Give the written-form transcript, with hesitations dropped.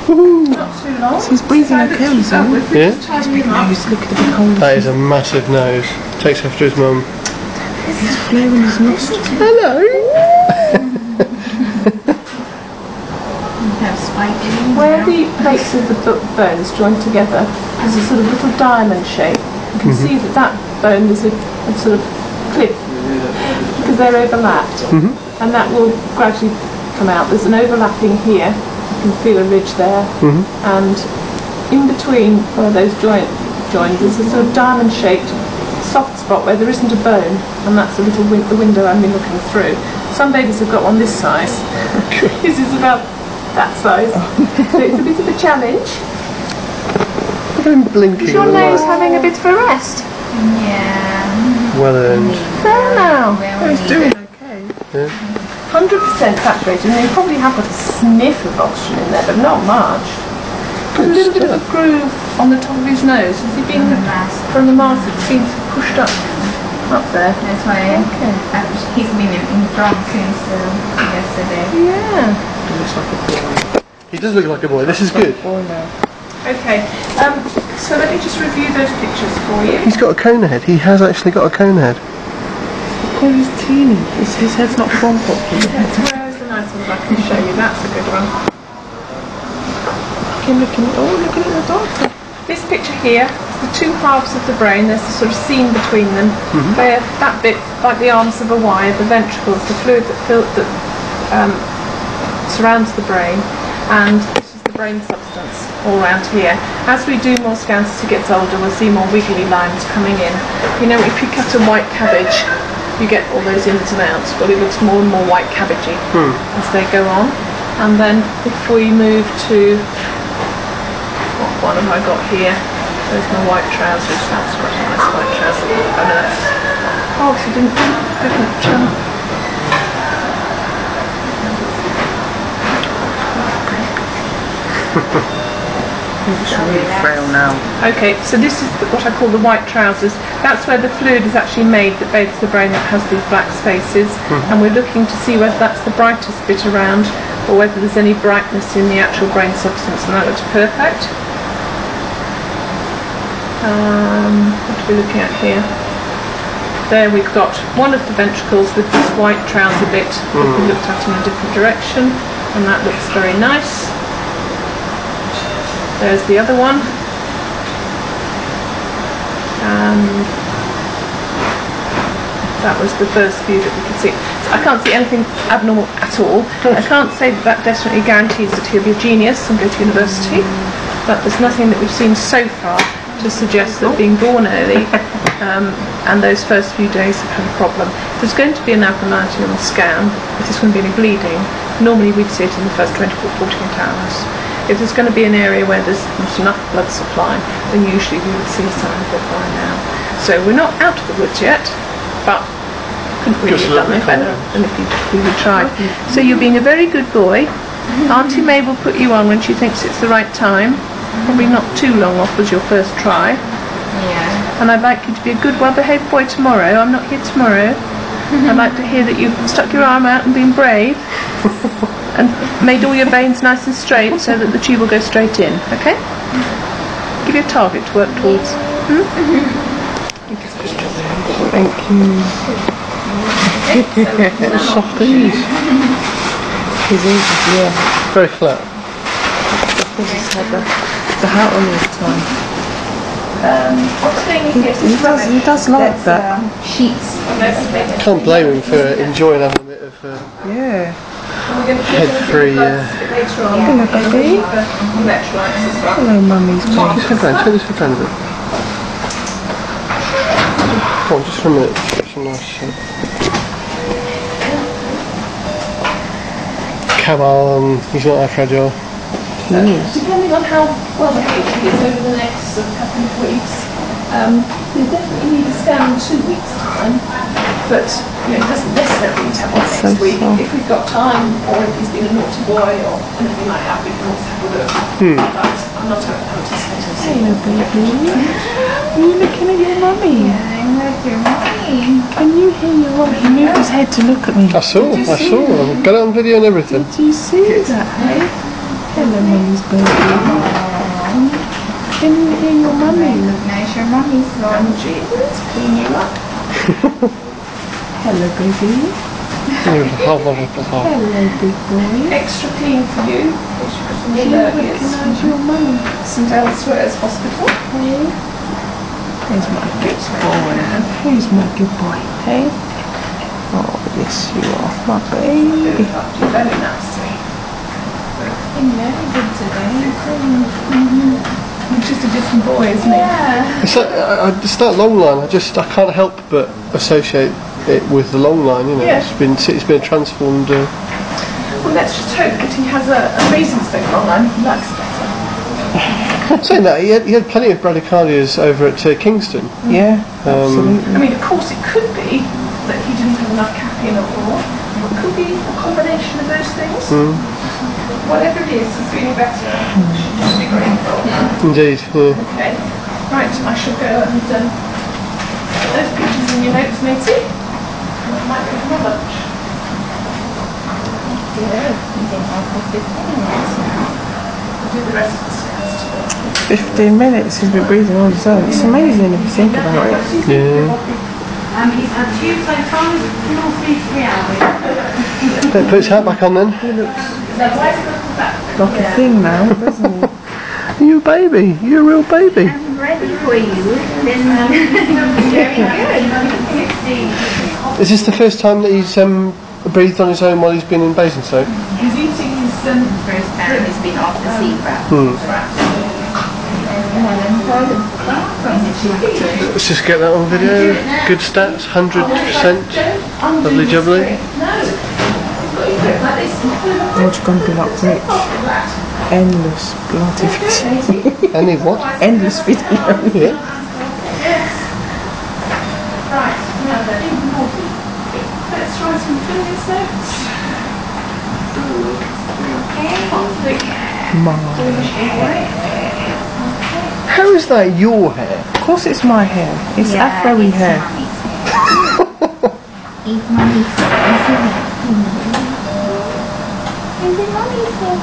Not too long. So he's breathing okay on his own. Yeah. His big nose, look at the big hole. That is a massive nose. Takes after his mum. He's flaring his nostrils. Hello! Where the plates of the bones join together, there's a sort of little diamond shape. You can see that bone is a sort of clip because they're overlapped, and that will gradually come out. There's an overlapping here. You can feel a ridge there, and in between where those joins, there's a sort of diamond-shaped soft spot where there isn't a bone, and that's a little the window I've been looking through. Some babies have got one this size. This is about that size. So it's a bit of a challenge. Look at him blinking. Is your nose having a bit of a rest? Yeah. Well earned. There now. He's doing okay. Yeah. 100% saturated, and you probably have got a sniff of oxygen in there, but not much. There's a little bit of a groove on the top of his nose. Has he been from the mask? It's been pushed up there. That's why he's been in front since yesterday. Yeah. He looks like a boy. He does look like a boy. This is good. Boy now. Okay. So let me just review those pictures for you. He's got a cone head. He has actually got a cone head. Oh, he's teeny. His head's not formed properly. Where's the nice one I can show you? That's a good one. Looking at the doctor. This picture here is the two halves of the brain. There's a sort of seam between them. Where that bit, like the arms of a wire, the ventricles, the fluid that surrounds the brain, and this is the brain substance all around here. As we do more scans as he gets older, we'll see more wiggly lines coming in. You know, if you cut a white cabbage, you get all those ins and outs. Well, it looks more and more white cabbagey as they go on. And then if we move to, what one have I got here? There's my white trousers. That's quite a nice white trouser. Oh no, that's, oh, she didn't. It's really frail now. Okay, so this is what I call the white trousers. That's where the fluid is actually made that bathes the brain that has these black spaces, and we're looking to see whether that's the brightest bit around or whether there's any brightness in the actual brain substance, and that looks perfect. What are we looking at here? There we've got one of the ventricles with this white trouser bit that we looked at in a different direction, and that looks very nice. There's the other one. That was the first view that we could see. So I can't see anything abnormal at all. I can't say that definitely guarantees that he'll be a genius and go to university, but there's nothing that we've seen so far to suggest that being born early and those first few days have had a problem. If there's going to be an abnormality on the scan, if there's going to be any bleeding, normally we'd see it in the first 24, 48 hours. If there's going to be an area where there's not enough blood supply, then usually we would see a sign of it by now. So we're not out of the woods yet, but couldn't really have done it better than if we would try. So you're being a very good boy. Auntie May will put you on when she thinks it's the right time. Probably not too long off was your first try. Yeah. And I'd like you to be a good, well-behaved boy tomorrow. I'm not here tomorrow. I'd like to hear that you've stuck your arm out and been brave and made all your veins nice and straight so that the tube will go straight in, okay? Give you a target to work towards. Thank you. Soft ease. His ears, yeah. Very flat. Because he's had the hat on all the time. What's going in here? He does like that. Sheets. Can't blame him for enjoying having a bit of Yeah. head-free. Hello, baby. Hello, mummy's baby. Just head round, turn this head round a bit. Come on, just for a minute. Get some nice shot. Come on, he's not that fragile. Depending on how well behaved he is over the next couple of weeks, he'll definitely need a scan in 2 weeks' time. But you know, it doesn't necessarily tell us next week. If we've got time, or if he's been a naughty boy, or anything like that, we can also have a look. But I'm not anticipating. Hello, baby. Are you looking at your mummy? Yeah, I'm with your mommy. Can you hear your mummy? He moved his head to look at me. I saw. I've got it on video and everything. Did you see that, hey? Hello, mummy's baby. Can you hear your mummy? There's your mummy's one. Jesus, clean you up. Hello, baby. Hello, big boy. Extra clean for you. Can you recognise your mummy? St Elsewhere's Hospital. Hey. Here's my good boy. Who's my good boy? Hey. Oh, yes, you are, my baby. Very nicely. Been very good today. He's just a different boy, isn't he? Yeah. It's that long line. I can't help but associate it with the long line. You know, Yeah. it's been transformed. Well, let's just hope that he has a reason to think long line. He likes it better. Saying that, he had plenty of bradycardias over at Kingston. Yeah, absolutely. I mean, of course, it could be that he didn't have enough caffeine or it could be a combination of those things. Whatever it is, he's feeling better. Should be grateful. Indeed. Yeah. Okay. Right, I shall go and put those pictures in your notes, matey. And I might go for my lunch. Good. You've been on for 15 minutes now. I'll do the rest of the stairs today. 15 minutes he's been breathing on his own. It's amazing if you think about it. Yeah. He's had Tuesday, Friday, North East 3 hours. Better put his hat back on then. Like a thing now, doesn't he? You a baby. You're a real baby. I'm ready for you. Then very good. Is this the first time that he's breathed on his own while he's been in Basingstoke? He's eating his First time he's been off the sea. Let's just get that on video. Good stats, 100%. Lovely jubbly. What's going to be like rich? Endless bloody video. Any what? Endless video. Yeah. Right, now then, let's try some Finlay's notes. How is that your hair? Of course it's my hair. It's afro-y hair. Eat mommy's hair. Is it mommy's hair?